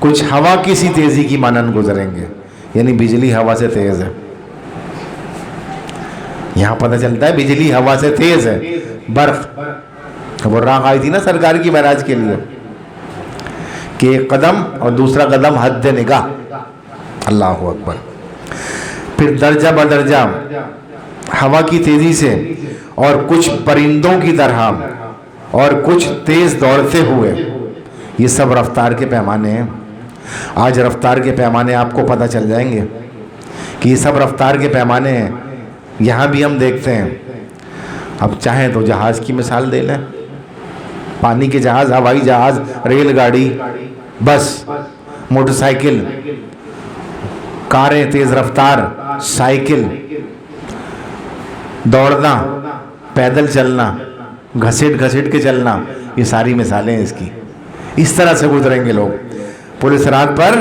کچھ ہوا کی سی تیزی کی مانند گزریں گے، یعنی بجلی ہوا سے تیز ہے. یہاں پتہ چلتا ہے بجلی ہوا سے تیز ہے. برق براق آئی تھی نا سرکار کی معراج کے لیے کہ ایک قدم اور دوسرا قدم حد نگاہ. اللہ اکبر. پھر درجہ بدرجہ ہوا کی تیزی سے، اور کچھ پرندوں کی طرح، اور کچھ تیز دوڑتے ہوئے. یہ سب رفتار کے پیمانے ہیں. آج رفتار کے پیمانے آپ کو پتہ چل جائیں گے کہ یہ سب رفتار کے پیمانے ہیں. یہاں بھی ہم دیکھتے ہیں. اب چاہیں تو جہاز کی مثال دے لیں، پانی کے جہاز، ہوائی جہاز، ریل گاڑی، بس، موٹر سائیکل، کاریں تیز رفتار، سائیکل، دوڑنا، پیدل چلنا، گھسیٹ گھسیٹ کے چلنا، یہ ساری مثالیں ہیں اس کی. اس طرح سے گزریں گے لوگ پل صراط پر.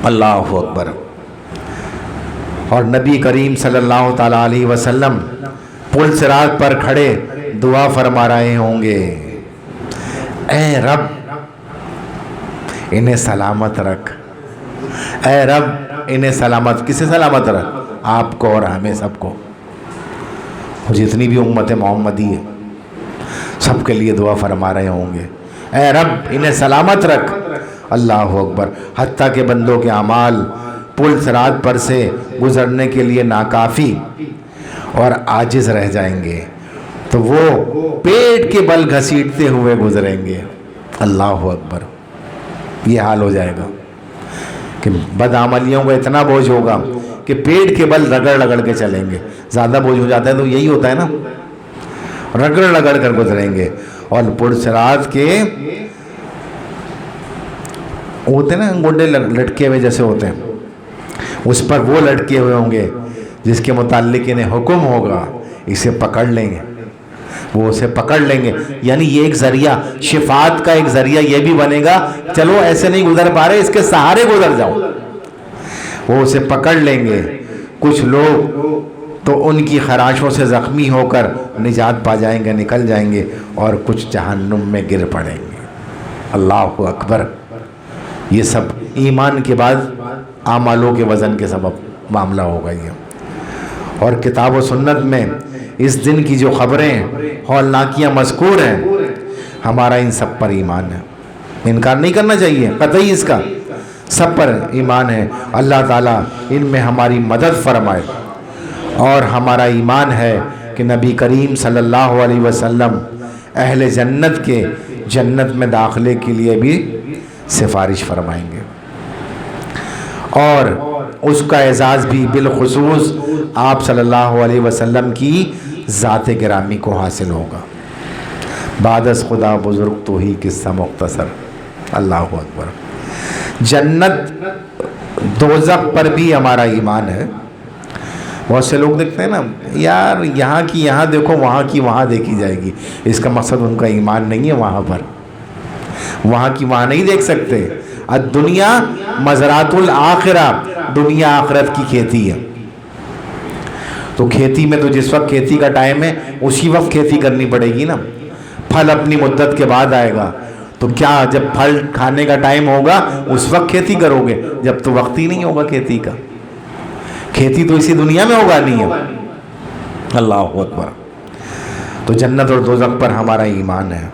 اللہ اکبر. اور نبی کریم صلی اللہ تعالی علیہ وسلم پل صراط پر کھڑے دعا فرما رہے ہوں گے، اے رب انہیں سلامت رکھ، اے رب انہیں سلامت. کسے سلامت رکھ؟ آپ کو اور ہمیں سب کو، جتنی بھی امت محمدی ہے سب کے لیے دعا فرما رہے ہوں گے، اے رب انہیں سلامت رکھ. اللہ اکبر. حتیٰ کہ بندوں کے اعمال پل صراط پر سے گزرنے کے لیے ناکافی اور عاجز رہ جائیں گے تو وہ پیٹ کے بل گھسیٹتے ہوئے گزریں گے. اللہ اکبر. یہ حال ہو جائے گا کہ بدعملیوں کو اتنا بوجھ ہوگا کہ پیٹ کے بل رگڑ رگڑ کے چلیں گے. زیادہ بوجھ ہو جاتا ہے تو یہی ہوتا ہے نا، رگڑ رگڑ کر گزریں گے. اور پل صراط کے ہوتے ہیں نا گنڈے لٹکے ہوئے جیسے ہوتے ہیں، اس پر وہ لٹکے ہوئے ہوں گے جس کے متعلق انہیں حکم ہوگا اسے پکڑ لیں گے، وہ اسے پکڑ لیں گے. یعنی یہ ایک ذریعہ، شفاعت کا ایک ذریعہ یہ بھی بنے گا، چلو ایسے نہیں گزر پا رہے، اس کے سہارے گزر جاؤ. وہ اسے پکڑ لیں گے. کچھ لوگ تو ان کی خراشوں سے زخمی ہو کر نجات پا جائیں گے، نکل جائیں گے، اور کچھ جہنم میں گر پڑیں گے. اللہ اکبر. یہ سب ایمان کے بعد اعمالوں کے وزن کے سبب معاملہ ہوگا یہ. اور کتاب و سنت میں اس دن کی جو خبریں ہولناکیاں مذکور ہیں، ہمارا ان سب پر ایمان ہے. انکار نہیں کرنا چاہیے قطعی، اس کا سب پر ایمان ہے. اللہ تعالیٰ ان میں ہماری مدد فرمائے. اور ہمارا ایمان ہے کہ نبی کریم صلی اللہ علیہ وسلم اہل جنت کے جنت میں داخلے کے لیے بھی سفارش فرمائیں گے، اور اس کا اعزاز بھی بالخصوص آپ صلی اللہ علیہ وسلم کی ذات گرامی کو حاصل ہوگا. بعد از خدا بزرگ تو ہی قصہ مختصر. اللہ اکبر. جنت دوزخ پر بھی ہمارا ایمان ہے. بہت سے لوگ دیکھتے ہیں نا، یار یہاں کی یہاں دیکھو، وہاں کی وہاں دیکھی جائے گی. اس کا مقصد ان کا ایمان نہیں ہے. وہاں پر وہاں کی وہاں نہیں دیکھ سکتے. الدنیا مزرعۃ الآخرہ، دنیا آخرت کی کھیتی ہے. تو کھیتی میں تو جس وقت کھیتی کا ٹائم ہے اسی وقت کھیتی کرنی پڑے گی نا. پھل اپنی مدت کے بعد آئے گا، تو کیا جب پھل کھانے کا ٹائم ہوگا اس وقت کھیتی کرو گے؟ جب تو وقت ہی نہیں ہوگا کھیتی کا. کھیتی تو اسی دنیا میں ہوگا نہیں ہے. اللہ اکبر. تو جنت اور دوزخ پر ہمارا ایمان ہے.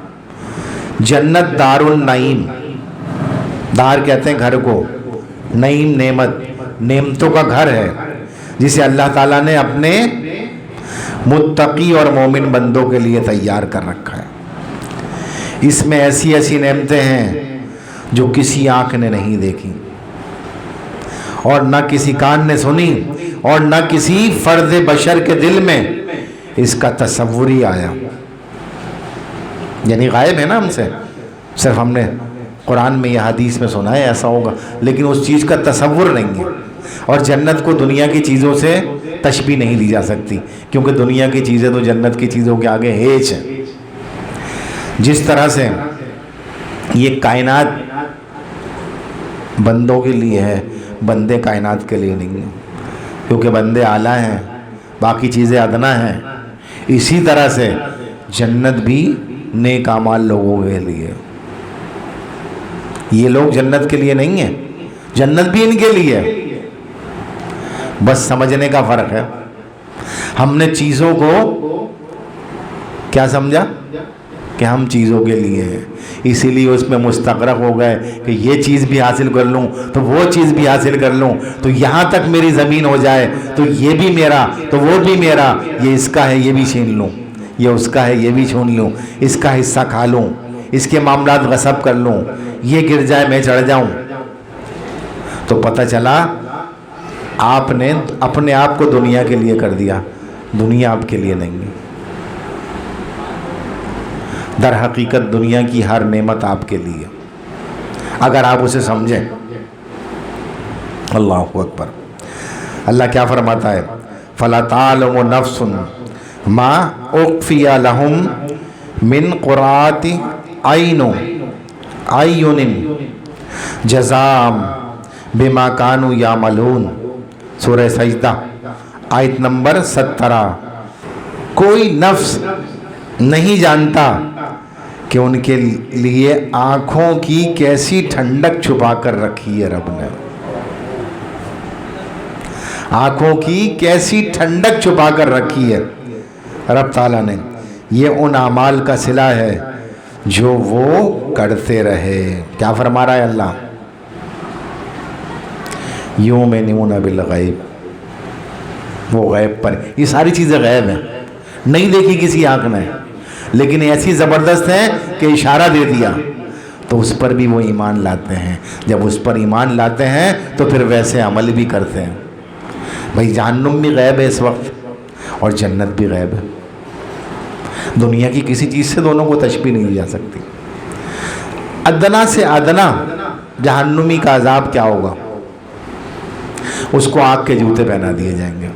جنت دار النعیم، دار کہتے ہیں گھر کو، نعیم نعمت، نعمتوں کا گھر ہے جسے اللہ تعالیٰ نے اپنے متقی اور مومن بندوں کے لیے تیار کر رکھا ہے. اس میں ایسی ایسی نعمتیں ہیں جو کسی آنکھ نے نہیں دیکھی، اور نہ کسی کان نے سنی، اور نہ کسی فرد بشر کے دل میں اس کا تصور ہی آیا. یعنی غائب ہے نا ہم سے، صرف ہم نے قرآن میں یا حدیث میں سنا ہے ایسا ہوگا، لیکن اس چیز کا تصور نہیں ہے. اور جنت کو دنیا کی چیزوں سے تشبیہ نہیں لی جا سکتی، کیونکہ دنیا کی چیزیں تو جنت کی چیزوں کے آگے ہیچ ہیں. جس طرح سے یہ کائنات بندوں کے لیے ہے، بندے کائنات کے لیے نہیں ہیں، کیونکہ بندے اعلیٰ ہیں، باقی چیزیں ادنا ہیں. اسی طرح سے جنت بھی نیک اعمال لوگوں کے لیے. یہ لوگ جنت کے لیے نہیں ہیں، جنت بھی ان کے لیے ہے، بس سمجھنے کا فرق ہے۔ ہم نے چیزوں کو کیا سمجھا کہ ہم چیزوں کے لیے ہیں، اسی لیے اس میں مستغرق ہو گئے کہ یہ چیز بھی حاصل کر لوں تو وہ چیز بھی حاصل کر لوں، تو یہاں تک میری زمین ہو جائے تو یہ بھی میرا تو وہ بھی میرا، یہ اس کا ہے یہ بھی چھین لوں، یہ اس کا ہے یہ بھی چھین لوں، اس کا حصہ کھا لوں، اس کے معاملات غصب کر لوں، یہ گر جائے میں چڑھ جاؤں۔ تو پتہ چلا آپ نے اپنے آپ کو دنیا کے لیے کر دیا، دنیا آپ کے لیے نہیں ہے۔ در حقیقت دنیا کی ہر نعمت آپ کے لیے، اگر آپ اسے سمجھیں۔ اللہ اکبر۔ اللہ کیا فرماتا ہے؟ فَلَا تَعْلَمُ نَفْسٌ مَا أُخْفِيَ لَهُم مِّن قُرَّةِ أَعْيُنٍ جَزَاءً بِمَا كَانُوا يَعْمَلُونَ، سورہ سجدہ آیت نمبر 17۔ کوئی نفس نہیں جانتا کہ ان کے لیے آنکھوں کی کیسی ٹھنڈک چھپا کر رکھی ہے رب نے، آنکھوں کی کیسی ٹھنڈک چھپا کر رکھی ہے رب تعالیٰ نے۔ یہ ان اعمال کا صلہ ہے جو وہ کرتے رہے۔ کیا فرما رہا ہے اللہ؟ یؤمنون بالغیب، وہ غیب پر، یہ ساری چیزیں غیب ہیں، نہیں دیکھی کسی آنکھ نے، لیکن ایسی زبردست ہیں کہ اشارہ دے دیا تو اس پر بھی وہ ایمان لاتے ہیں۔ جب اس پر ایمان لاتے ہیں تو پھر ویسے عمل بھی کرتے ہیں۔ بھائی جہنم بھی غیب ہے اس وقت اور جنت بھی غیب ہے، دنیا کی کسی چیز سے دونوں کو تشبیہ نہیں دی جا سکتی۔ ادنا سے ادنا جہنمی کا عذاب کیا ہوگا؟ اس کو آگ کے جوتے پہنا دیے جائیں گے،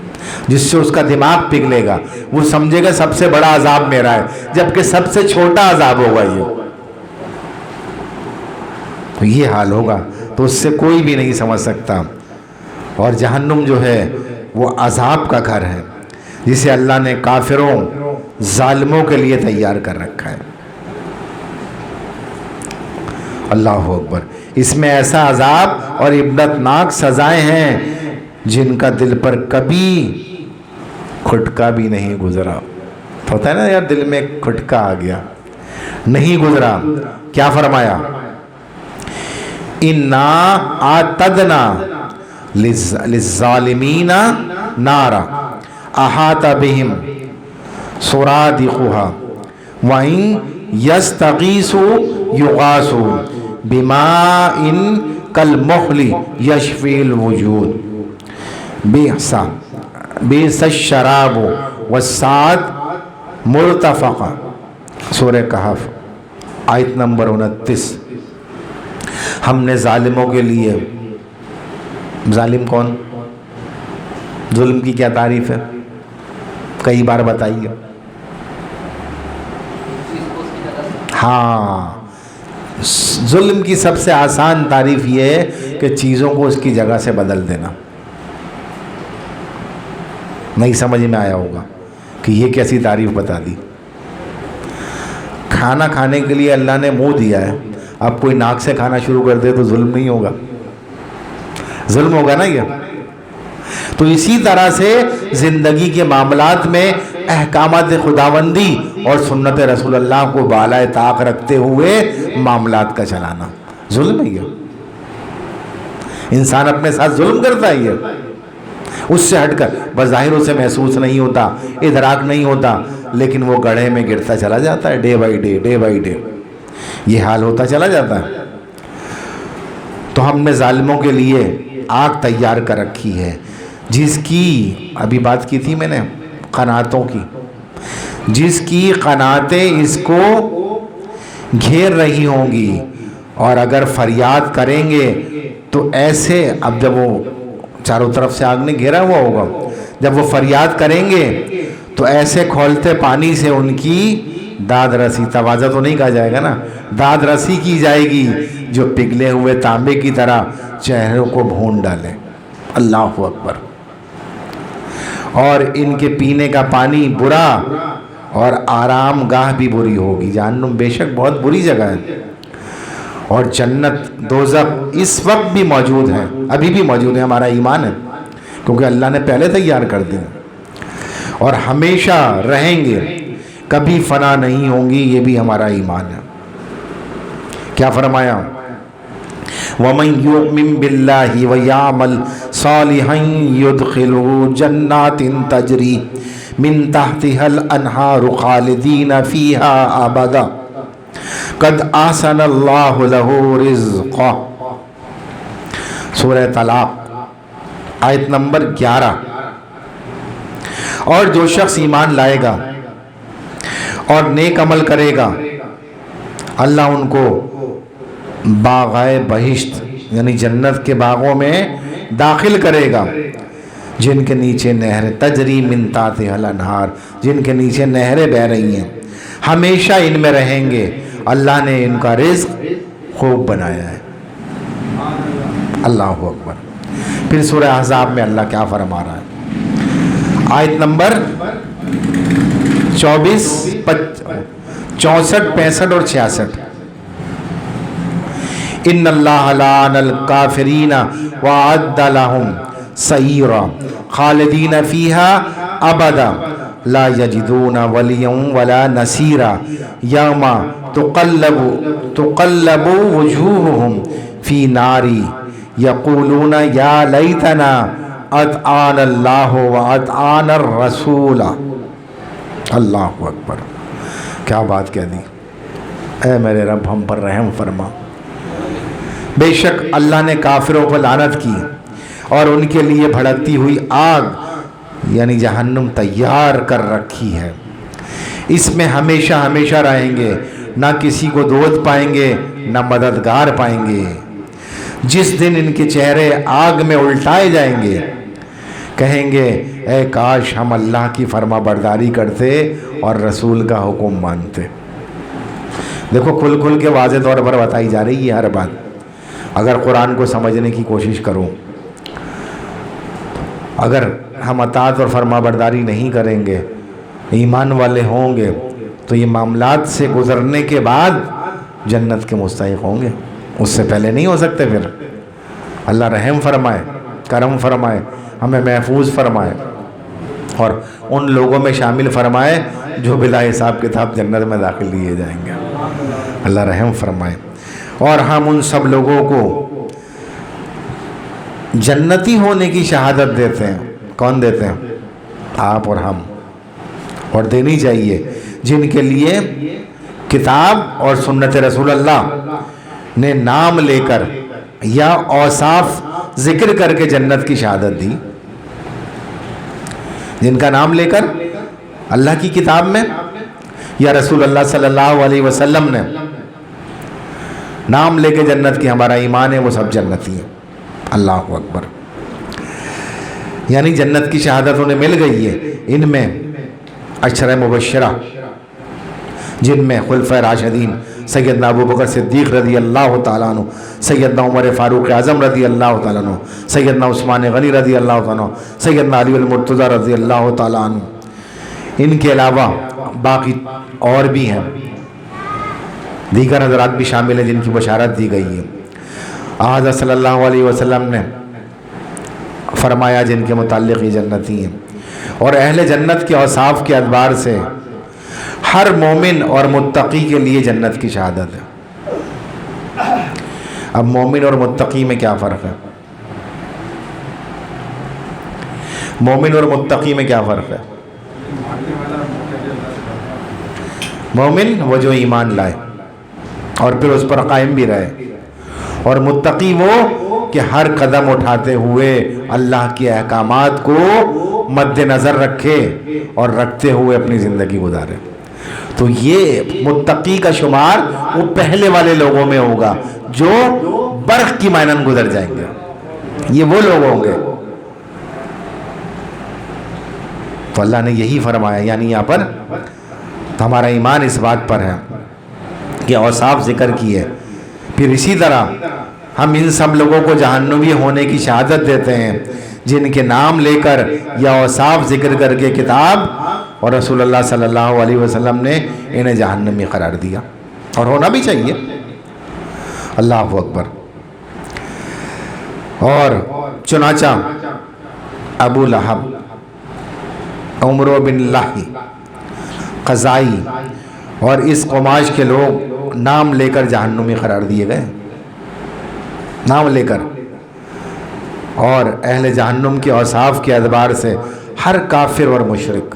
جس سے اس کا دماغ پگھلے گا، وہ سمجھے گا سب سے بڑا عذاب میرا ہے، جبکہ سب سے چھوٹا عذاب ہوگا یہ حال ہوگا، تو اس سے کوئی بھی نہیں سمجھ سکتا۔ اور جہنم جو ہے وہ عذاب کا گھر ہے، جسے اللہ نے کافروں ظالموں کے لیے تیار کر رکھا ہے۔ اللہ اکبر۔ اس میں ایسا عذاب اور عبرتناک سزائیں ہیں جن کا دل پر کبھی کھٹکا بھی نہیں گزرا۔ ہوتا ہے نا یار، دل میں کھٹکا آ گیا، نہیں گزرا۔ کیا فرمایا؟ اِنَّا أَعْتَدْنَا لِلظَّالِمِينَ نَارًا أَحَاطَ بِهِمْ سُرَادِقُهَا وَإِن يَسْتَغِيثُوا يُغَاثُوا بِمَاءٍ كَالْمُهْلِ يَشْفِي الْوُجُودَ بِئْسَ الشَّرَابُ وَالسَّاعَةُ مُرْتَفَقَةٌ، سورہ کہف آیت نمبر 29۔ ہم نے ظالموں کے لیے، ظالم کون؟ ظلم کی کیا تعریف ہے؟ کئی بار بتائیے۔ ہاں، ظلم کی سب سے آسان تعریف یہ ہے کہ چیزوں کو اس کی جگہ سے بدل دینا۔ نہیں سمجھ میں آیا ہوگا کہ یہ کیسی تعریف بتا دی۔ کھانا کھانے کے لیے اللہ نے منہ دیا ہے، اب کوئی ناک سے کھانا شروع کر دے تو ظلم نہیں ہوگا؟ ظلم ہوگا نا یہ۔ تو اسی طرح سے زندگی کے معاملات میں احکامات خداوندی اور سنت رسول اللہ کو بالائے طاق رکھتے ہوئے معاملات کا چلانا ظلم ہے۔ یہ انسان اپنے ساتھ ظلم کرتا ہے، یہ اس سے ہٹ کر بظاہر اسے محسوس نہیں ہوتا، ادراک نہیں ہوتا، لیکن وہ گڑھے میں گرتا چلا جاتا ہے، day by day, day by day یہ حال ہوتا چلا جاتا ہے۔ تو ہم نے ظالموں کے لیے آگ تیار کر رکھی ہے، جس کی ابھی بات کی تھی میں نے قناعتوں کی، جس کی قناعتیں اس کو گھیر رہی ہوں گی، اور اگر فریاد کریں گے تو ایسے، اب جب وہ چاروں طرف سے آگ نے گھیرا ہوا ہوگا، جب وہ فریاد کریں گے تو ایسے کھولتے پانی سے ان کی داد رسی، توازہ تو نہیں کہا جائے گا نا، داد رسی کی جائے گی جو پگھلے ہوئے تانبے کی طرح چہروں کو بھون ڈالے۔ اللہ اکبر۔ اور ان کے پینے کا پانی برا اور آرام گاہ بھی بری ہوگی۔ جہنم بے شک بہت بری جگہ ہے، اور جنت دوزخ اس وقت بھی موجود ہیں، ابھی بھی موجود ہے، ہمارا ایمان ہے، کیونکہ اللہ نے پہلے تیار کر دی اور ہمیشہ رہیں گے، کبھی فنا نہیں ہوں گی، یہ بھی ہمارا ایمان ہے۔ کیا فرمایا؟ وَمَن يُؤْمِن بِاللَّهِ وَيَعْمَلْ صَالِحًا يُدْخِلْهُ جَنَّاتٍ تَجْرِي مِن تَحْتِهَا الْأَنْهَارُ خَالِدِينَ فِيهَا أَبَدًا قَدْ أَحْسَنَ اللَّهُ لَهُ رِزْقَهُ۔ سورہ طلاق آیت نمبر 11۔ اور جو شخص ایمان لائے گا اور نیک عمل کرے گا، اللہ ان کو باغائے بہشت یعنی جنت کے باغوں میں داخل کرے گا، جن کے نیچے نہر تجری من تحتہا الانہار، جن کے نیچے نہریں بہہ رہی ہیں، ہمیشہ ان میں رہیں گے، اللہ نے ان کا رزق خوب بنایا ہے۔ اللہ اکبر۔ پھر سورہ احزاب میں اللہ کیا فرما رہا ہے؟ آیت نمبر 24، 64، 65 اور 66۔ ان اللہ لعن الکافرین وعد لهم سعیرا خالدین فیہا ابدا لا یجدون ولیا ولا نصیرا یوم تقلب وجوہہم فی ناری یقولون یا لیتنا اطعنا اللہ واطعنا الرسول۔ اللہ اکبر، کیا بات کہہ دی! اے میرے رب ہم پر رحم فرما۔ بے شک اللہ نے کافروں پر لعنت کی اور ان کے لیے بھڑکتی ہوئی آگ یعنی جہنم تیار کر رکھی ہے، اس میں ہمیشہ ہمیشہ رہیں گے، نہ کسی کو دوست پائیں گے نہ مددگار پائیں گے۔ جس دن ان کے چہرے آگ میں الٹائے جائیں گے، کہیں گے اے کاش ہم اللہ کی فرما برداری کرتے اور رسول کا حکم مانتے۔ دیکھو کھل کھل کے واضح طور پر بتائی جا رہی ہے ہر بات۔ اگر قرآن کو سمجھنے کی کوشش کروں، اگر ہم اطاعت اور فرما برداری نہیں کریں گے، ایمان والے ہوں گے، تو یہ معاملات سے گزرنے کے بعد جنت کے مستحق ہوں گے، اس سے پہلے نہیں ہو سکتے۔ پھر اللہ رحم فرمائے، کرم فرمائے، ہمیں محفوظ فرمائے اور ان لوگوں میں شامل فرمائے جو بلا حساب کتاب جنت میں داخل لیے جائیں گے۔ اللہ رحم فرمائے۔ اور ہم ان سب لوگوں کو جنتی ہونے کی شہادت دیتے ہیں۔ کون دیتے ہیں؟ آپ اور ہم، اور دینی چاہیے، جن کے لیے کتاب اور سنت رسول اللہ نے نام لے کر یا اوصاف ذکر کر کے جنت کی شہادت دی، جن کا نام لے کر اللہ کی کتاب میں یا رسول اللہ صلی اللہ علیہ وسلم نے نام لے کے جنت کی ہمارا ایمان ہے، وہ سب جنتی ہیں۔ اللہ اکبر۔ یعنی جنت کی شہادت انہیں مل گئی ہے۔ ان میں عشرہ مبشرہ، جن میں خلفائے راشدین سیدنا ابو بکر صدیق رضی اللہ تعالیٰ عنہ، سیدنا عمر فاروق اعظم رضی اللہ تعالیٰ عنہ، سیدنا عثمان غنی رضی اللہ تعالیٰ عنہ، سیدنا علی المرتضیٰ رضی اللہ تعالیٰ عنہ، ان کے علاوہ باقی اور بھی ہیں، دیگر حضرات بھی شامل ہیں جن کی بشارت دی گئی ہے۔ آج صلی اللہ علیہ وسلم نے فرمایا جن کے متعلق یہ جنتی ہیں، اور اہل جنت کے اوصاف کے اعتبار سے ہر مومن اور متقی کے لیے جنت کی شہادت ہے۔ اب مومن اور متقی میں کیا فرق ہے؟ مومن اور متقی میں کیا فرق ہے؟ مومن وہ جو ایمان لائے اور پھر اس پر قائم بھی رہے، اور متقی وہ کہ ہر قدم اٹھاتے ہوئے اللہ کے احکامات کو مد نظر رکھے اور رکھتے ہوئے اپنی زندگی گزارے۔ تو یہ متقی کا شمار وہ پہلے والے لوگوں میں ہوگا جو برق کی مانند گزر جائیں گے، یہ وہ لوگ ہوں گے۔ تو اللہ نے یہی فرمایا، یعنی یہاں پر ہمارا ایمان اس بات پر ہے کہ اوصاف ذکر کی ہے، پھر اسی طرح ہم ان سب لوگوں کو جہنمی ہونے کی شہادت دیتے ہیں جن کے نام لے کر یا اوصاف ذکر کر کے کتاب اور رسول اللہ صلی اللہ علیہ وسلم نے انہیں جہنمی قرار دیا، اور ہونا بھی چاہیے۔ اللہ اکبر. اور چنانچہ ابو لہب، عمرو بن لاہی، قزائی اور اس قماش کے لوگ نام لے کر جہنمی قرار دیے گئے، نام لے کر. اور اہل جہنم کے اوصاف کے اعتبار سے ہر کافر اور مشرک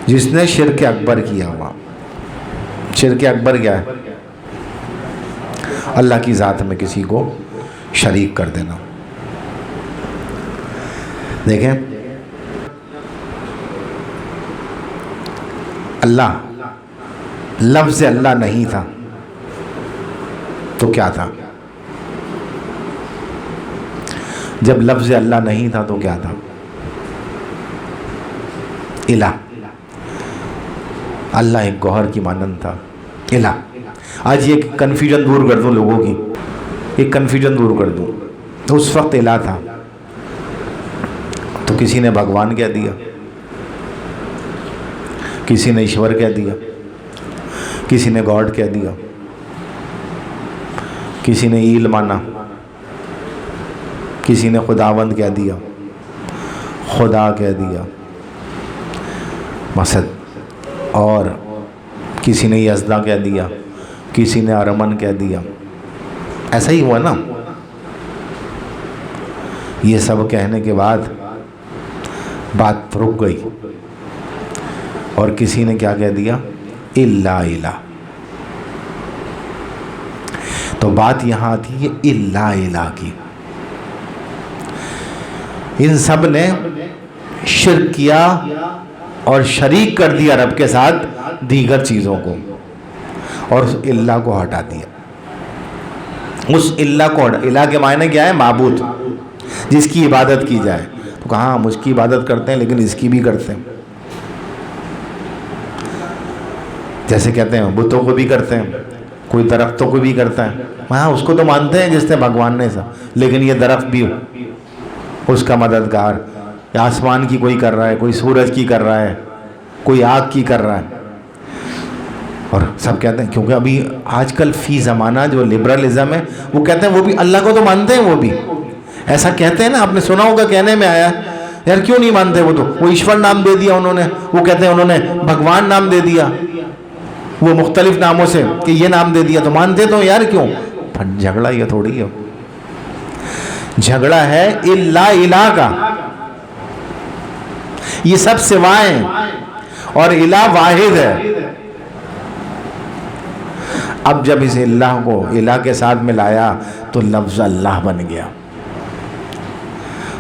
جس نے شرک اکبر کیا ہوا. شرک اکبر کیا ہے؟ اللہ کی ذات میں کسی کو شریک کر دینا. دیکھیں اللہ، لفظ اللہ نہیں تھا تو کیا تھا؟ جب لفظ اللہ نہیں تھا تو کیا تھا؟ الہ. اللہ ایک گوہر کی مانند تھا، الہ. آج یہ کنفیوژن دور کر دوں لوگوں کی، ایک کنفیوژن دور کر دوں. تو اس وقت الہ تھا تو کسی نے بھگوان کہہ دیا، کسی نے ایشور کہہ دیا، کسی نے گاڈ کہہ دیا، کسی نے ایل مانا، کسی نے خداوند کہہ دیا، خدا کہہ دیا مسد، اور کسی نے یزدہ کہہ دیا، کسی نے ارمن کہہ دیا. ایسا ہی ہوا نا. یہ سب کہنے کے بعد بات رک گئی اور کسی نے کیا کہہ دیا؟ الا الہ. تو بات یہاں آتی ہے الا الہ کی. ان سب نے شرک کیا اور شریک کر دیا رب کے ساتھ دیگر چیزوں کو، اور اس اللہ کو ہٹا دیا. اس اللہ کو الہ کے معنی کیا ہے؟ معبود، جس کی عبادت کی جائے. تو کہاں ہم اس کی عبادت کرتے ہیں لیکن اس کی بھی کرتے ہیں. جیسے کہتے ہیں بتوں کو بھی کرتے ہیں، کوئی درختوں کو بھی کرتا ہے. ہاں اس کو تو مانتے ہیں جس نے بھگوان نے سا، لیکن یہ درخت بھی اس کا مددگار. آسمان کی کوئی کر رہا ہے، کوئی سورج کی کر رہا ہے، کوئی آگ کی کر رہا ہے. اور سب کہتے ہیں، کیونکہ ابھی آج کل فی زمانہ جو لبرلزم ہے وہ کہتے ہیں وہ بھی اللہ کو تو مانتے ہیں. وہ بھی ایسا کہتے ہیں نا، آپ نے سنا ہوگا، کہنے میں آیا یار کیوں نہیں مانتے؟ وہ تو وہ ایشور نام دے دیا انہوں نے، وہ کہتے ہیں انہوں نے بھگوان نام دے دیا، وہ مختلف ناموں سے کہ یہ نام دے دیا تو مانتے تو یار کیوں؟ جھگڑا یہ تھوڑی ہے، جھگڑا ہے الا الہ کا. یہ سب سوائیں اور الہ واحد ہے. اب جب اس اللہ کو الہ کے ساتھ ملایا تو لفظ اللہ بن گیا،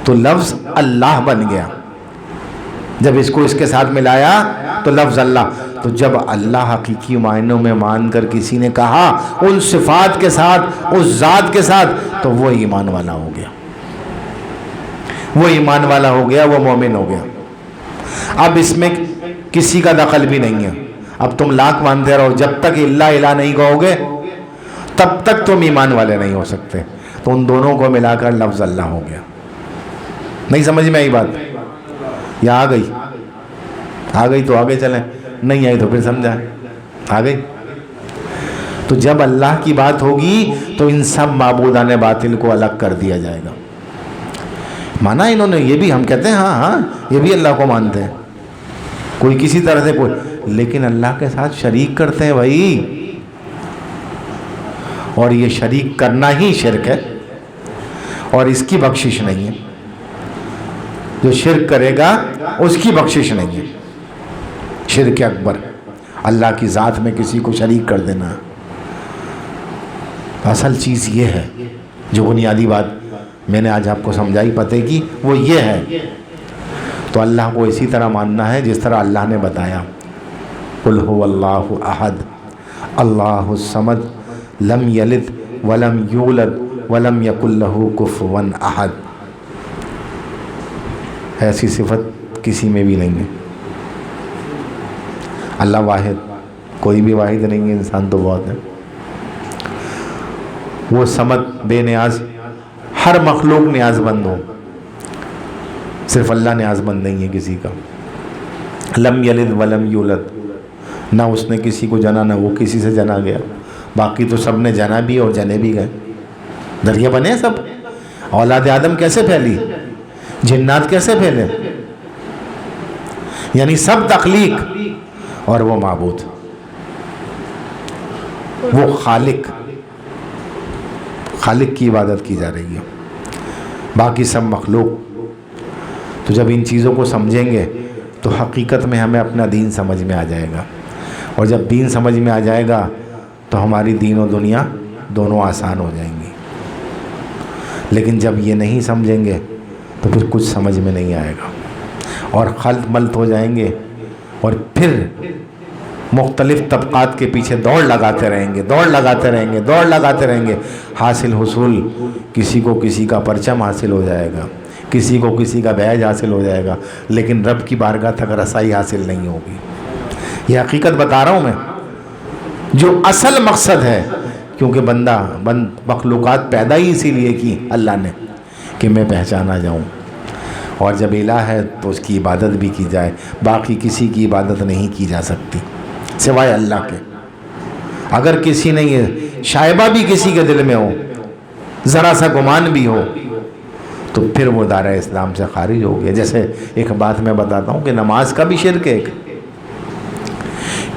تو لفظ اللہ بن گیا. جب اس کو اس کے ساتھ ملایا تو لفظ اللہ. تو جب اللہ حقیقی معنوں میں مان کر کسی نے کہا ان صفات کے ساتھ، اس ذات کے ساتھ، تو وہ ایمان والا ہو گیا، وہ ایمان والا ہو گیا، وہ مومن ہو گیا. اب اس میں کسی کا دخل بھی نہیں ہے. اب تم لاکھ مانتے رہو، جب تک اللہ الہ نہیں کہو گے تب تک تم ایمان والے نہیں ہو سکتے. تو ان دونوں کو ملا کر لفظ اللہ ہو گیا. نہیں سمجھ میں آئی بات؟ یا آ گئی تو آگے چلیں، نہیں آئی تو پھر سمجھا. آ گئی. تو جب اللہ کی بات ہوگی تو ان سب معبودان باطل کو الگ کر دیا جائے گا. مانا انہوں نے یہ بھی، ہم کہتے ہیں ہاں یہ بھی اللہ کو مانتے ہیں، کوئی کسی طرح سے کوئی، لیکن اللہ کے ساتھ شریک کرتے ہیں بھائی. اور یہ شریک کرنا ہی شرک ہے اور اس کی بخشش نہیں ہے. جو شرک کرے گا اس کی بخشش نہیں ہے. شرک اکبر، اللہ کی ذات میں کسی کو شریک کر دینا. اصل چیز یہ ہے، جو بنیادی بات میں نے آج آپ کو سمجھائی پتے کی، وہ یہ ہے. تو اللہ کو اسی طرح ماننا ہے جس طرح اللہ نے بتایا. قل هو اللہ احد اللہ الصمد لم یلد ولم یولد ولم یکن لہ کفوا احد. ایسی صفت کسی میں بھی نہیں ہے. اللہ واحد، کوئی بھی واحد نہیں ہے، انسان تو بہت ہے. وہ صمد، بے نیاز، ہر مخلوق نیاز مند ہو، صرف اللہ نیاز مند نہیں ہے کسی کا. لم یلد ولم یولد، نہ اس نے کسی کو جنا نہ وہ کسی سے جنا گیا. باقی تو سب نے جنا بھی اور جنے بھی گئے. دریا بنے سب. اولاد آدم کیسے پھیلی؟ جنات کیسے پھیلے؟ یعنی سب تخلیق اور وہ معبود، وہ خالق کی عبادت کی جا رہی ہے، باقی سب مخلوق. تو جب ان چیزوں کو سمجھیں گے تو حقیقت میں ہمیں اپنا دین سمجھ میں آ جائے گا، اور جب دین سمجھ میں آ جائے گا تو ہماری دین و دنیا دونوں آسان ہو جائیں گی. لیکن جب یہ نہیں سمجھیں گے تو پھر کچھ سمجھ میں نہیں آئے گا، اور خلط ملط ہو جائیں گے، اور پھر مختلف طبقات کے پیچھے دوڑ لگاتے رہیں گے. حاصل حصول کسی کو کسی کا پرچم حاصل ہو جائے گا، کسی کو کسی کا بیج حاصل ہو جائے گا، لیکن رب کی بارگاہ تک رسائی حاصل نہیں ہوگی. یہ حقیقت بتا رہا ہوں میں، جو اصل مقصد ہے. کیونکہ مخلوقات پیدا ہی اسی لیے کی اللہ نے کہ میں پہچانا جاؤں، اور جب الہ ہے تو اس کی عبادت بھی کی جائے. باقی کسی کی عبادت نہیں کی جا سکتی سوائے اللہ کے. اگر کسی نے یہ شائبہ بھی کسی کے دل میں ہو، ذرا سا گمان بھی ہو، تو پھر وہ دائرہ اسلام سے خارج ہو گیا. جیسے ایک بات میں بتاتا ہوں کہ نماز کا بھی شرک ہے.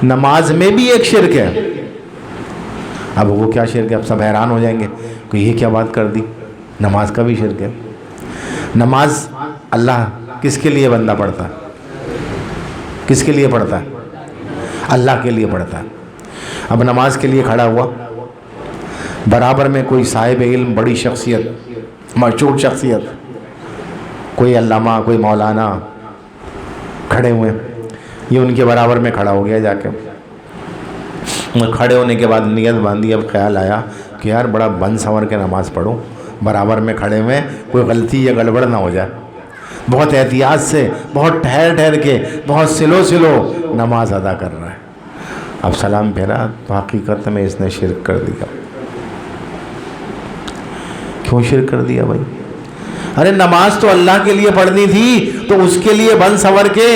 نماز میں بھی ایک شرک ہے. اب وہ کیا شرک ہے؟ اب سب حیران ہو جائیں گے کہ یہ کیا بات کر دی. نماز کا بھی شرک ہے. نماز اللہ کس کے لیے بندہ پڑھتا ہے؟ کس کے لیے پڑھتا ہے؟ اللہ کے لیے پڑھتا ہے. اب نماز کے لیے کھڑا ہوا، برابر میں کوئی صاحب علم، بڑی شخصیت، مشہور شخصیت، کوئی علامہ، کوئی مولانا کھڑے ہوئے، یہ ان کے برابر میں کھڑا ہو گیا. جا کے کھڑے ہونے کے بعد نیت باندھی. اب خیال آیا کہ یار بڑا بن سنور کے نماز پڑھو، برابر میں کھڑے ہوئے، کوئی غلطی یا گڑبڑ نہ ہو جائے. بہت احتیاط سے، بہت ٹھہر کے، بہت سلو نماز ادا کر رہا ہے. اب سلام پھیرا تو حقیقت میں اس نے شرک کر دیا. کیوں شرک کر دیا بھائی؟ ارے نماز تو اللہ کے لیے پڑھنی تھی، تو اس کے لیے بن سنور کے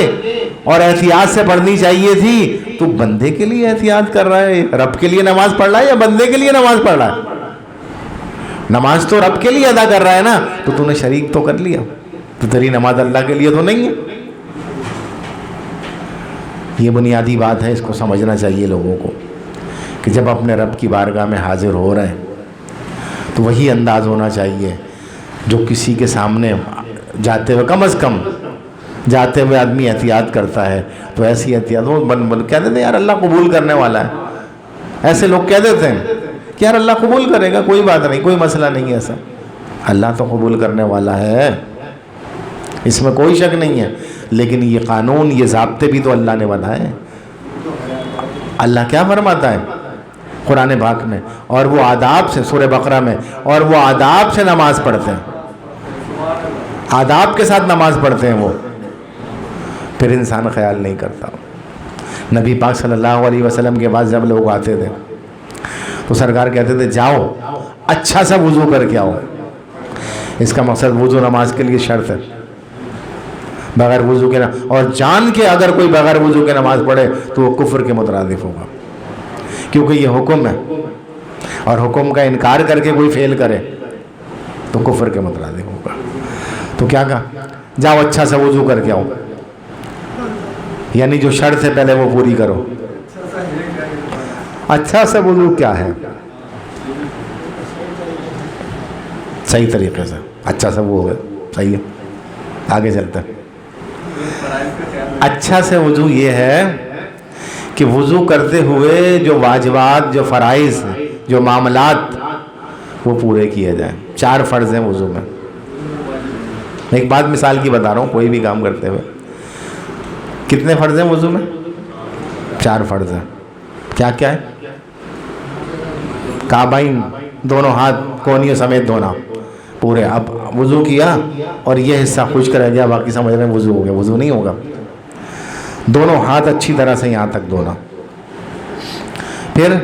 اور احتیاط سے پڑھنی چاہیے تھی. تو بندے کے لیے احتیاط کر رہا ہے. رب کے لیے نماز پڑھ رہا ہے یا بندے کے لیے نماز پڑھ رہا ہے؟ نماز تو رب کے لیے ادا کر رہا ہے نا. تو نے شریک تو کر لیا، تو تیری نماز اللہ کے لیے تو نہیں ہے. یہ بنیادی بات ہے، اس کو سمجھنا چاہیے لوگوں کو کہ جب اپنے رب کی بارگاہ میں حاضر ہو رہے ہیں تو وہی انداز ہونا چاہیے جو کسی کے سامنے جاتے ہوئے، کم از کم جاتے ہوئے آدمی احتیاط کرتا ہے تو ایسی احتیاط وہ کہہ دیتے ہیں یار اللہ قبول کرنے والا ہے. ایسے لوگ کہہ دیتے ہیں کہ یار اللہ قبول کرے گا، کوئی بات نہیں، کوئی مسئلہ نہیں ہے. ایسا اللہ تو قبول کرنے والا ہے، اس میں کوئی شک نہیں ہے. لیکن یہ قانون، یہ ضابطے بھی تو اللہ نے بنائے. اللہ کیا فرماتا ہے قرآن پاک میں، اور وہ آداب سے، سورہ بقرہ میں، اور وہ آداب سے نماز پڑھتے ہیں، آداب کے ساتھ نماز پڑھتے ہیں وہ. پھر انسان خیال نہیں کرتا. نبی پاک صلی اللہ علیہ وسلم کے پاس جب لوگ آتے تھے تو سرکار کہتے تھے جاؤ اچھا سا وضو کر کے آؤ. اس کا مقصد وضو نماز کے لیے شرط ہے. بغیر وضو کے اور جان کے اگر کوئی بغیر وضو کے نماز پڑھے تو وہ کفر کے مترادف ہوگا، کیونکہ یہ حکم ہے، اور حکم کا انکار کر کے کوئی فیل کرے تو کفر کے مترادف ہوگا. تو کیا کہا؟ جاؤ اچھا سا وضو کر کے آؤ. یعنی جو شرط ہے پہلے وہ پوری کرو. اچھا سا وضو کیا ہے؟ صحیح طریقے سے اچھا سا وہ ہو گیا، صحیح ہے. آگے چلتے ہیں. اچھا سے وضو یہ ہے کہ وضو کرتے ہوئے جو واجبات، جو فرائض، جو معاملات وہ پورے کیے جائیں. 4 فرض ہیں وضو میں. ایک بات مثال کی بتا رہا ہوں، کوئی بھی کام کرتے ہوئے کتنے فرض ہیں وضو میں؟ 4 فرض ہیں. کیا کیا ہے؟ کعبین، دونوں ہاتھ کونیوں سمیت دھونا پورے. اب وضو کیا اور یہ حصہ خشک رہ گیا، باقی سمجھ رہے ہیں وضو ہو گیا. وضو نہیں ہوگا. دونوں ہاتھ اچھی طرح سے یہاں تک دھونا. پھر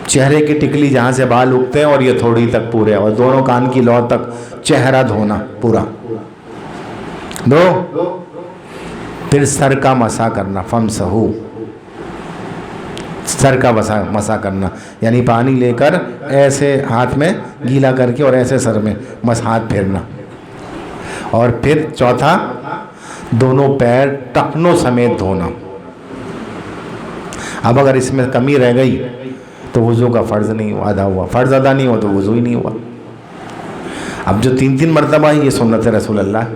چہرے کی ٹکلی جہاں سے بال اگتے ہیں اور یہ تھوڑی تک پورے، اور دونوں کان کی لو تک چہرہ دھونا پورا. پھر سر کا مسح کرنا، فمسحو، سر کا مسا کرنا، یعنی پانی لے کر ایسے ہاتھ میں گیلا کر کے اور ایسے سر میں بس ہاتھ پھیرنا. اور پھر چوتھا دونوں پیر ٹخنوں سمیت دھونا. اب اگر اس میں کمی رہ گئی تو وضو کا فرض نہیں ادا ہوا، فرض ادا نہیں ہوا تو وضو ہی نہیں ہوا. اب جو 3 مرتبہ یہ سنت رسول اللہ.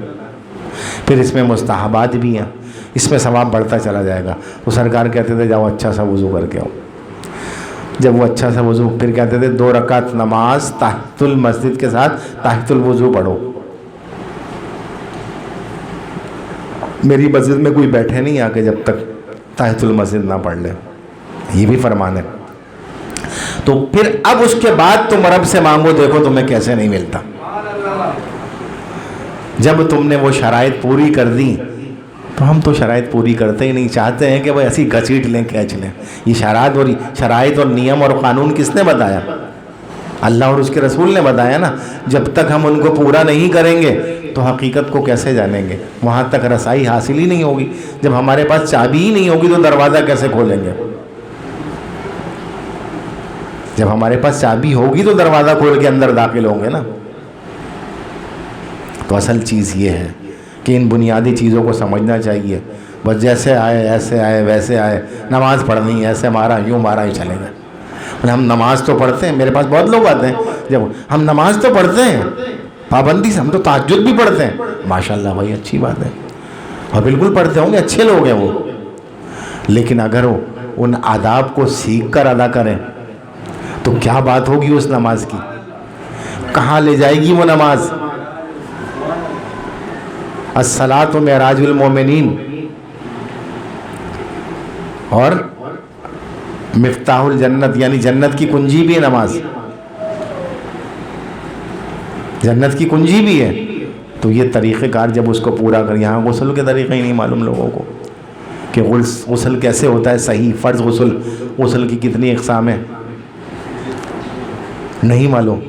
پھر اس میں مستحبات بھی ہیں، اس میں ثواب بڑھتا چلا جائے گا. تو سرکار کہتے تھے جاؤ اچھا سا وضو کر کے آؤ. جب وہ اچھا سا وضو، پھر کہتے تھے 2 رکعت نماز تحت المسجد کے ساتھ تحت الوضو پڑھو. میری مسجد میں کوئی بیٹھے نہیں آ کے جب تک تحت المسجد نہ پڑھ لے، یہ بھی فرمان ہے. تو پھر اب اس کے بعد تم رب سے مانگو، دیکھو تمہیں کیسے نہیں ملتا. جب تم نے وہ شرائط پوری کر دی، تو ہم تو شرائط پوری کرتے ہی نہیں، چاہتے ہیں کہ بھائی ایسی گھسیٹ لیں کھینچ لیں. یہ شرائط اور نیم اور قانون کس نے بتایا؟ اللہ اور اس کے رسول نے بتایا نا. جب تک ہم ان کو پورا نہیں کریں گے تو حقیقت کو کیسے جانیں گے؟ وہاں تک رسائی حاصل ہی نہیں ہوگی. جب ہمارے پاس چابی ہی نہیں ہوگی تو دروازہ کیسے کھولیں گے؟ جب ہمارے پاس چابی ہوگی تو دروازہ کھول کے اندر داخل ہوں گے نا. تو اصل چیز یہ ہے کہ ان بنیادی چیزوں کو سمجھنا چاہیے. بس جیسے آئے ایسے آئے ویسے آئے، نماز پڑھنی ایسے مارا یوں مارا ہی چلے گئے. ہم نماز تو پڑھتے ہیں، میرے پاس بہت لوگ آتے ہیں، جب ہم نماز تو پڑھتے ہیں پابندی سے، ہم تو تہجد بھی پڑھتے ہیں. ماشاءاللہ بھائی اچھی بات ہے، اور بالکل پڑھتے ہوں گے، اچھے لوگ ہیں وہ. لیکن اگر وہ ان آداب کو سیکھ کر ادا کریں تو کیا بات ہوگی اس نماز کی؟ کہاں لے جائے گی وہ نماز؟ الصلاۃ معراج المومنین اور مفتاح الجنت، یعنی جنت کی کنجی بھی ہے نماز، جنت کی کنجی بھی ہے. تو یہ طریقہ کار جب اس کو پورا کر، یہاں غسل کے طریقے ہی نہیں معلوم لوگوں کو کہ غسل کیسے ہوتا ہے صحیح، فرض غسل کی کتنی اقسام ہیں نہیں معلوم.